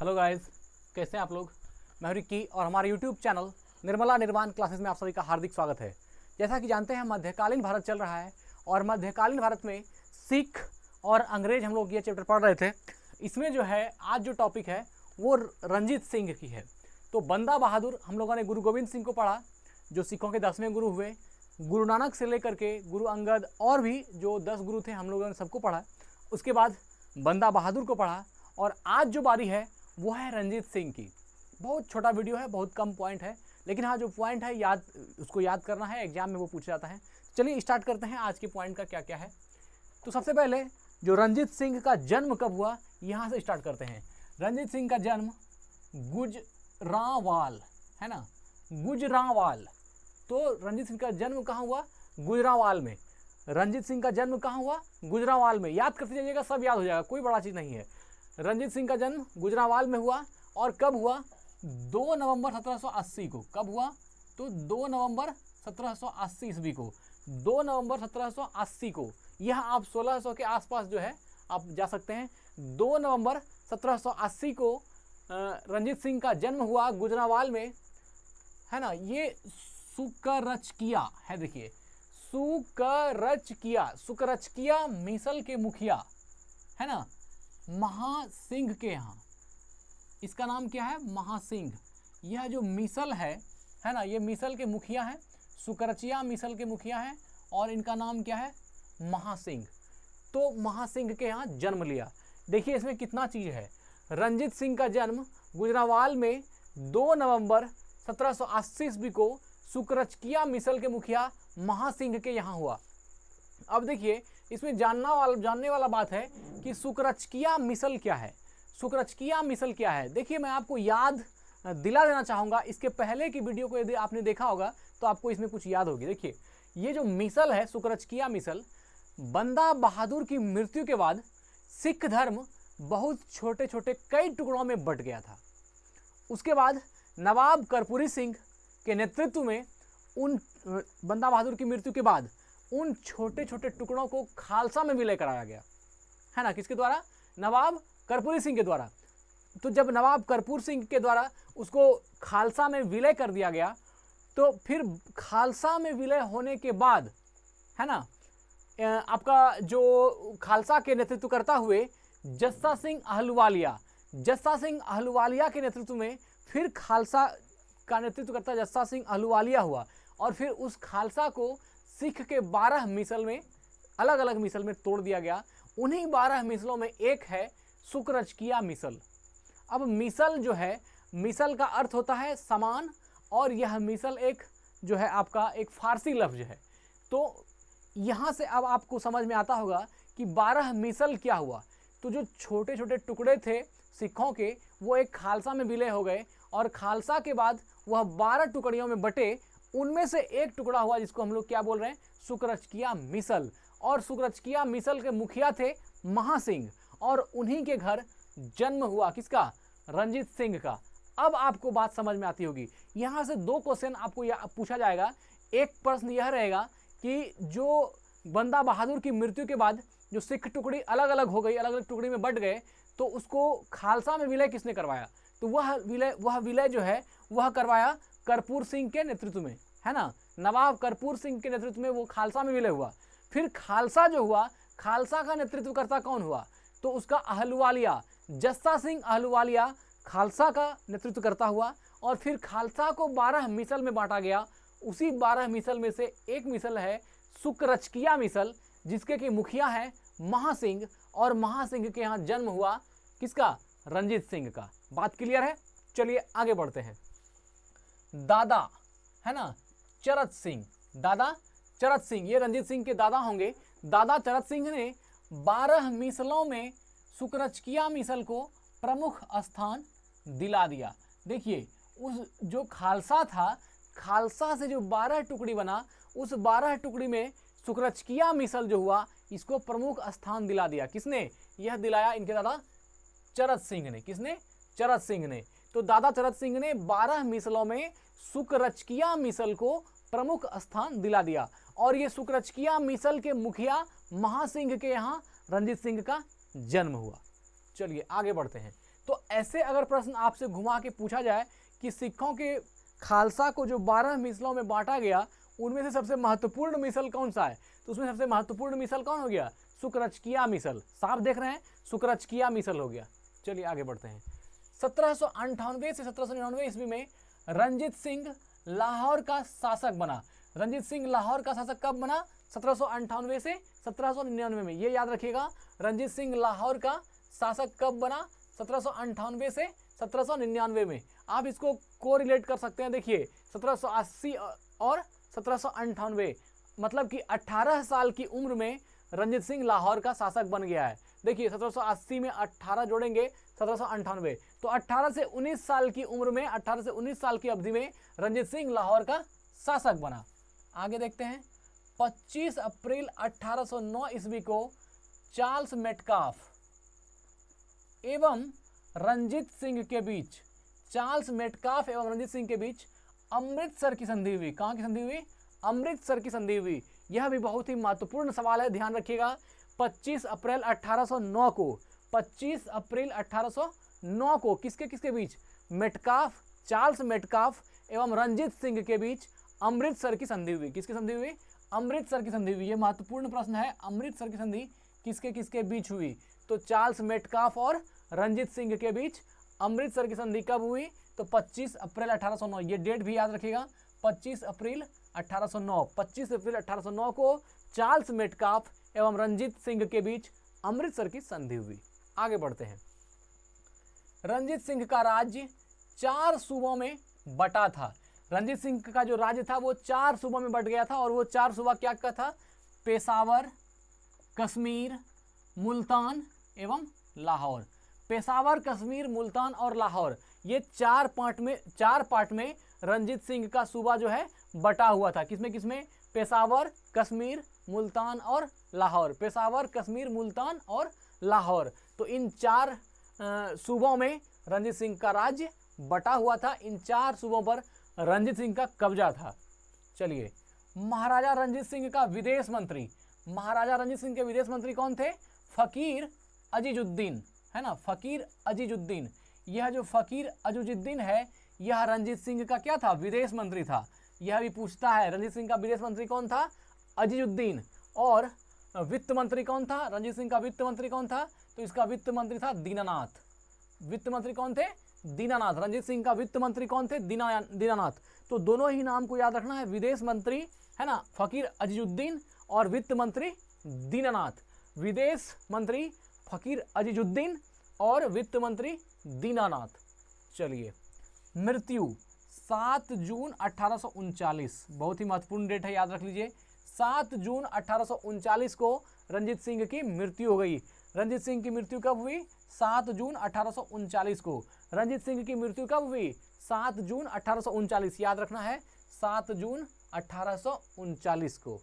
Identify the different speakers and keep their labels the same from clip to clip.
Speaker 1: Hello guys, कैसे हैं आप लोग। मैं हूं रिक्की और हमारे यूट्यूब चैनल निर्मला निर्वाण क्लासेस में आप सभी का हार्दिक स्वागत है। जैसा कि जानते हैं मध्यकालीन भारत चल रहा है और मध्यकालीन भारत में सिख और अंग्रेज हम लोग ये चैप्टर पढ़ रहे थे। इसमें जो है आज जो टॉपिक है वो रंजीत सिंह की है। तो बंदा बहादुर हम लोगों ने गुरु गोविंद सिंह को पढ़ा जो सिखों के 10वें गुरु हुए। गुरु नानक से लेकर के गुरु अंगद और भी जो 10 गुरु थे हम लोगों ने सबको पढ़ा। उसके बाद बंदा बहादुर को पढ़ा और आज जो बारी है वो है रंजीत सिंह की। बहुत छोटा वीडियो है, बहुत कम पॉइंट है, लेकिन हाँ जो पॉइंट है उसको याद करना है, एग्जाम में वो पूछा जाता है। चलिए स्टार्ट करते हैं आज के पॉइंट का क्या क्या है। तो सबसे पहले जो रंजीत सिंह का जन्म कब हुआ यहाँ से स्टार्ट करते हैं। रंजीत सिंह का जन्म गुजरांवाल है ना, गुजरांवाल। तो रंजीत सिंह का जन्म कहाँ हुआ? गुजरांवाल में। रंजीत सिंह का जन्म कहाँ हुआ? गुजरांवाल में। याद करते जाइएगा, सब याद हो जाएगा, कोई बड़ा चीज़ नहीं है। रंजीत सिंह का जन्म गुजरांवाल में हुआ और कब हुआ? 2 नवंबर 1780 को। कब हुआ? तो 2 नवंबर 1780 ईस्वी को। 2 नवंबर 1780 को। यह आप 1600 के आसपास जो है आप जा सकते हैं। 2 नवंबर 1780 को रंजीत सिंह का जन्म हुआ गुजरांवाल में, है ना। ये सुकरचकिया है, देखिए सुकरचकिया, सुकरचकिया मिसल के मुखिया है ना, महासिंह के यहाँ। इसका नाम क्या है? महासिंह। यह जो मिसल है ना, ये मिसल के मुखिया है, सुकरचिया मिसल के मुखिया है और इनका नाम क्या है? महासिंह। तो महासिंह के यहाँ जन्म लिया। देखिए इसमें कितना चीज है। रंजीत सिंह का जन्म गुजरांवाल में 2 नवंबर 1780 ईस्वी को सुकरचकिया मिसल के मुखिया महासिंह के यहाँ हुआ। अब देखिए इसमें जानने वाला बात है कि सुकरचकिया मिसल क्या है। सुकरचकिया मिसल क्या है? देखिए मैं आपको याद दिला देना चाहूँगा। इसके पहले की वीडियो को यदि आपने देखा होगा तो आपको इसमें कुछ याद होगी। देखिए ये जो मिसल है सुकरचकिया मिसल, बंदा बहादुर की मृत्यु के बाद सिख धर्म बहुत छोटे छोटे कई टुकड़ों में बंट गया था। उसके बाद नवाब कर्पूरी सिंह के नेतृत्व में उन बंदा बहादुर की मृत्यु के बाद उन छोटे छोटे टुकड़ों को खालसा में विलय कराया गया, है ना। किसके द्वारा? नवाब कर्पूरी सिंह के द्वारा। तो जब नवाब कर्पूर सिंह के द्वारा उसको खालसा में विलय कर दिया गया, तो फिर खालसा में विलय होने के बाद, है ना, आपका जो खालसा के नेतृत्व करता हुए जस्सा सिंह आहलूवालिया, जस्सा सिंह आहलूवालिया के नेतृत्व में फिर खालसा का नेतृत्व करता जस्सा सिंह आहलूवालिया हुआ और फिर उस खालसा को सिख के 12 मिसल में, अलग अलग मिसल में तोड़ दिया गया। उन्हीं 12 मिसलों में एक है सुकरचकिया मिसल। अब मिसल जो है, मिसल का अर्थ होता है समान और यह मिसल एक जो है आपका एक फारसी लफ्ज है। तो यहाँ से अब आपको समझ में आता होगा कि 12 मिसल क्या हुआ। तो जो छोटे छोटे टुकड़े थे सिखों के वो एक खालसा में विलय हो गए और खालसा के बाद वह 12 टुकड़ियों में बटे। उनमें से एक टुकड़ा हुआ जिसको हम लोग क्या बोल रहे हैं? सुकरचकिया मिसल। और सुकरचकिया मिसल के मुखिया थे महासिंह और उन्हीं के घर जन्म हुआ किसका? रंजीत सिंह का। अब आपको बात समझ में आती होगी। यहाँ से 2 क्वेश्चन आपको पूछा जाएगा। एक प्रश्न यह रहेगा कि जो बंदा बहादुर की मृत्यु के बाद जो सिख टुकड़ी अलग अलग हो गई, अलग अलग टुकड़ी में बट गए, तो उसको खालसा में विलय किसने करवाया? तो वह विलय जो है वह करवाया कर्पूर सिंह के नेतृत्व में, है ना। नवाब कर्पूर सिंह के नेतृत्व में वो खालसा में विलय हुआ। फिर खालसा जो हुआ, खालसा का नेतृत्व करता कौन हुआ? तो उसका आहलूवालिया, जस्सा सिंह आहलूवालिया खालसा का नेतृत्व करता हुआ और फिर खालसा को 12 मिसल में बांटा गया। उसी 12 मिसल में से एक मिसल है सुकरचकिया मिसल, जिसके कि मुखिया है महासिंह और महासिंह के यहाँ जन्म हुआ किसका? रंजीत सिंह का। बात क्लियर है? चलिए आगे बढ़ते हैं। दादा है ना, चरत सिंह, दादा चरत सिंह, ये रंजीत सिंह के दादा होंगे। दादा चरत सिंह ने 12 मिसलों में सुकरचकिया मिसल को प्रमुख स्थान दिला दिया। देखिए उस जो खालसा था, खालसा से जो 12 टुकड़ी बना, उस 12 टुकड़ी में सुकरचकिया मिसल जो हुआ इसको प्रमुख स्थान दिला दिया। किसने? यह दिलाया इनके दादा चरत सिंह ने। किसने? चरत सिंह ने। तो दादा चरत सिंह ने 12 मिसलों में सुकरचकिया मिसल को प्रमुख स्थान दिला दिया और ये सुकरचकिया मिसल के मुखिया महासिंह के यहाँ रंजीत सिंह का जन्म हुआ। चलिए आगे बढ़ते हैं। तो ऐसे अगर प्रश्न आपसे घुमा के पूछा जाए कि सिखों के खालसा को जो 12 मिसलों में बांटा गया उनमें से सबसे महत्वपूर्ण मिसल कौन सा है, तो उसमें सबसे महत्वपूर्ण मिसल कौन हो गया, सुकरचकिया मिसल। साफ देख रहे हैं, सुकरचकिया मिसल हो गया। चलिए आगे बढ़ते हैं। 1798 से 1799 ईस्वी में रंजीत सिंह लाहौर का शासक बना। रंजीत सिंह लाहौर का शासक कब बना, 1798 से 1799 में। ये याद रखिएगा, रंजीत सिंह लाहौर का शासक कब बना, 1798 से 1799 में। आप इसको कोरिलेट कर सकते हैं। देखिए 1780 और 1798, मतलब कि 18 साल की उम्र में रंजीत सिंह लाहौर का शासक बन गया है। देखिए 1780 में 18 जोड़ेंगे 1798, तो 18 से 19 साल की उम्र में, 18 से 19 साल की अवधि में रंजीत सिंह लाहौर का शासक बना। आगे देखते हैं। 25 अप्रैल 1809 ईस्वी को चार्ल्स मेटकाफ एवं रंजीत सिंह के बीच, चार्ल्स मेटकाफ एवं रंजीत सिंह के बीच अमृतसर की संधि हुई। कहाँ की संधि हुई, अमृतसर की संधि हुई। यह भी बहुत ही महत्वपूर्ण सवाल है, ध्यान रखिएगा। 25 अप्रैल 1809 को, 25 अप्रैल 1809 को किसके किसके बीच, मेटकाफ, चार्ल्स मेटकाफ एवं रंजीत सिंह के बीच अमृतसर की संधि हुई। किसकी संधि हुई, अमृतसर की संधि हुई। यह महत्वपूर्ण प्रश्न है, अमृतसर की संधि किसके किसके बीच हुई, तो चार्ल्स मेटकाफ और रंजीत सिंह के बीच अमृतसर की संधि कब हुई, तो 25 अप्रैल 1809। ये डेट भी याद रखिएगा, 25 अप्रैल 1809। 25 अप्रैल 1809 को चार्ल्स मेटकाफ एवं रंजीत सिंह के बीच अमृतसर की संधि हुई। आगे बढ़ते हैं। रंजीत सिंह का राज्य 4 सूबों में बटा था। रंजीत सिंह का जो राज्य था वो 4 सूबों में बट गया था, और वो 4 सूबा क्या क्या था, पेशावर, कश्मीर, मुल्तान एवं लाहौर। पेशावर, कश्मीर, मुल्तान और लाहौर, ये 4 पार्ट में रंजीत सिंह का सूबा जो है बटा हुआ था। किसमें किसमें, पेशावर, कश्मीर, मुल्तान और लाहौर। पेशावर, कश्मीर, मुल्तान और लाहौर, तो इन 4 सूबों में रंजीत सिंह का राज्य बटा हुआ था। इन 4 सूबों पर रंजीत सिंह का कब्जा था। चलिए, महाराजा रंजीत सिंह का विदेश मंत्री, महाराजा रंजीत सिंह के विदेश मंत्री कौन थे, फकीर अजीजुद्दीन, है ना, फकीर अजीजुद्दीन। यह जो फकीर अजीजुद्दीन है, यह रंजीत सिंह का क्या था, विदेश मंत्री था। यह भी पूछता है, रंजीत सिंह का विदेश मंत्री कौन था, अजीजुद्दीन। और वित्त मंत्री कौन था, रंजीत सिंह का वित्त मंत्री कौन था, तो इसका वित्त मंत्री था दीनानाथ। वित्त मंत्री कौन थे, दीनानाथ। रंजीत सिंह का वित्त मंत्री कौन थे, दीनानाथ। तो दोनों ही नाम को याद रखना है, विदेश मंत्री है ना फकीर अजीजुद्दीन और वित्त मंत्री दीनानाथ। विदेश मंत्री फकीर अजीजुद्दीन और वित्त मंत्री दीनानाथ। चलिए, मृत्यु 7 जून 1839, बहुत ही महत्वपूर्ण डेट है, याद रख लीजिए। 7 जून 1839 को रंजीत सिंह की मृत्यु हो गई। रंजीत सिंह की मृत्यु कब हुई, 7 जून 1839 को। रंजीत सिंह की मृत्यु कब हुई, 7 जून 1839, याद रखना है 7 जून 1839 को।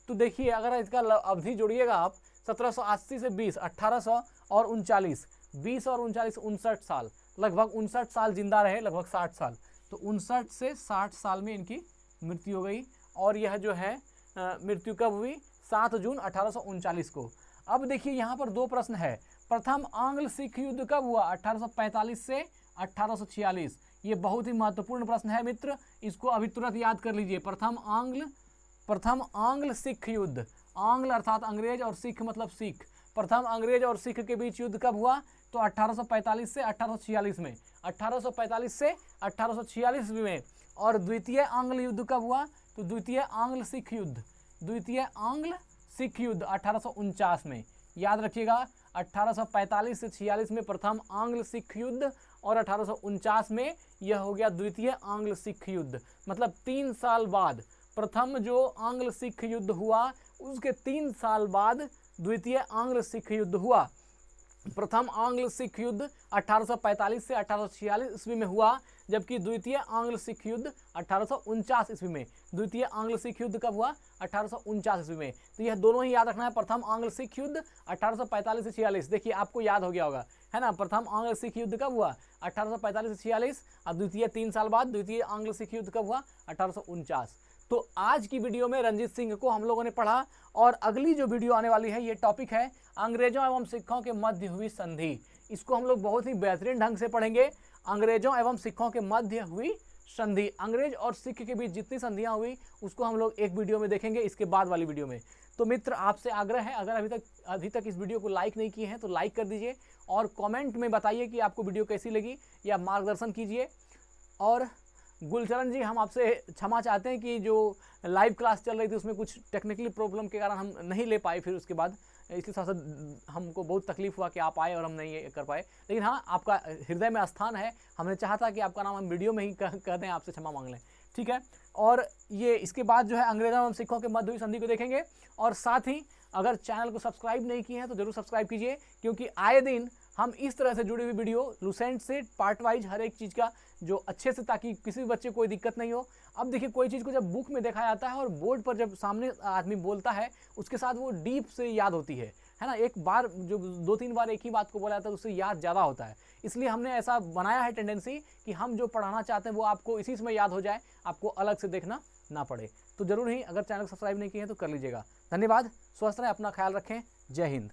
Speaker 1: तो देखिए, अगर इसका अवधि जोड़िएगा आप, 1780 से 20, 1800 और 39, 20 और 39, 59 साल, लगभग 59 साल जिंदा रहे, लगभग 60 साल। तो 59 से 60 साल में इनकी मृत्यु हो गई। और यह जो है मृत्यु कब हुई, 7 जून 1839 को। अब देखिए, यहाँ पर 2 प्रश्न है। प्रथम आंग्ल सिख युद्ध कब हुआ, 1845 से 1846। ये बहुत ही महत्वपूर्ण प्रश्न है मित्र, इसको अभी तुरंत याद कर लीजिए। प्रथम आंग्ल सिख युद्ध, आंग्ल अर्थात अंग्रेज और सिख मतलब सिख। प्रथम अंग्रेज और सिख के बीच युद्ध कब हुआ, तो 1845 से 1846 में, 1845 से 1846 में। और द्वितीय आंग्ल युद्ध कब हुआ, तो द्वितीय आंग्ल सिख युद्ध 1849 में। याद रखिएगा, 1845 से 46 में प्रथम आंग्ल सिख युद्ध और 1849 में यह हो गया द्वितीय आंग्ल सिख युद्ध। मतलब 3 साल बाद प्रथम जो आंग्ल सिख युद्ध हुआ, उसके 3 साल बाद द्वितीय आंग्ल सिख युद्ध हुआ। प्रथम आंग्ल सिख युद्ध 1845 से 1846 ईस्वी में हुआ, जबकि द्वितीय आंग्ल सिख युद्ध 1849 ईस्वी में। द्वितीय आंग्ल सिख युद्ध कब हुआ, 1849 ईस्वी में। तो यह दोनों ही याद रखना है। प्रथम आंग्ल सिख युद्ध 1845 से 46, देखिए आपको याद हो गया होगा, है ना। प्रथम आंग्ल सिख युद्ध कब हुआ, 1845 से 46, और द्वितीय 3 साल बाद द्वितीय आंग्ल सिख युद्ध कब हुआ, 1849। तो आज की वीडियो में रंजीत सिंह को हम लोगों ने पढ़ा, और अगली जो वीडियो आने वाली है, ये टॉपिक है अंग्रेजों एवं सिखों के मध्य हुई संधि। इसको हम लोग बहुत ही बेहतरीन ढंग से पढ़ेंगे। अंग्रेजों एवं सिखों के मध्य हुई संधि, अंग्रेज और सिख के बीच जितनी संधियां हुई उसको हम लोग एक वीडियो में देखेंगे, इसके बाद वाली वीडियो में। तो मित्र आपसे आग्रह है, अगर अभी तक इस वीडियो को लाइक नहीं किए हैं तो लाइक कर दीजिए और कमेंट में बताइए कि आपको वीडियो कैसी लगी या मार्गदर्शन कीजिए। और गुलचरण जी, हम आपसे क्षमा चाहते हैं कि जो लाइव क्लास चल रही थी उसमें कुछ टेक्निकली प्रॉब्लम के कारण हम नहीं ले पाए, फिर उसके बाद इसलिए थोड़ा सा हमको बहुत तकलीफ हुआ कि आप आए और हम नहीं कर पाए। लेकिन हाँ, आपका हृदय में स्थान है, हमने चाहा था कि आपका नाम हम वीडियो में ही कह दें, आपसे क्षमा मांग लें, ठीक है। और ये इसके बाद जो है अंग्रेजों एवं सिखों के मध्य हुई संधि को देखेंगे। और साथ ही अगर चैनल को सब्सक्राइब नहीं किए हैं तो जरूर सब्सक्राइब कीजिए, क्योंकि आए दिन हम इस तरह से जुड़ी हुई वीडियो लुसेंट से पार्ट वाइज हर एक चीज़ का जो अच्छे से, ताकि किसी भी बच्चे को कोई दिक्कत नहीं हो। अब देखिए, कोई चीज़ को जब बुक में देखा जाता है और बोर्ड पर जब सामने आदमी बोलता है उसके साथ वो डीप से याद होती है ना। एक बार जो 2-3 बार एक ही बात को बोला जाता है उससे याद ज़्यादा होता है। इसलिए हमने ऐसा बनाया है टेंडेंसी कि हम जो पढ़ाना चाहते हैं वो आपको इसी समय याद हो जाए, आपको अलग से देखना ना पड़े। तो जरूर ही अगर चैनल को सब्सक्राइब नहीं किए हैं तो कर लीजिएगा। धन्यवाद, स्वस्थ रहें, अपना ख्याल रखें, जय हिंद।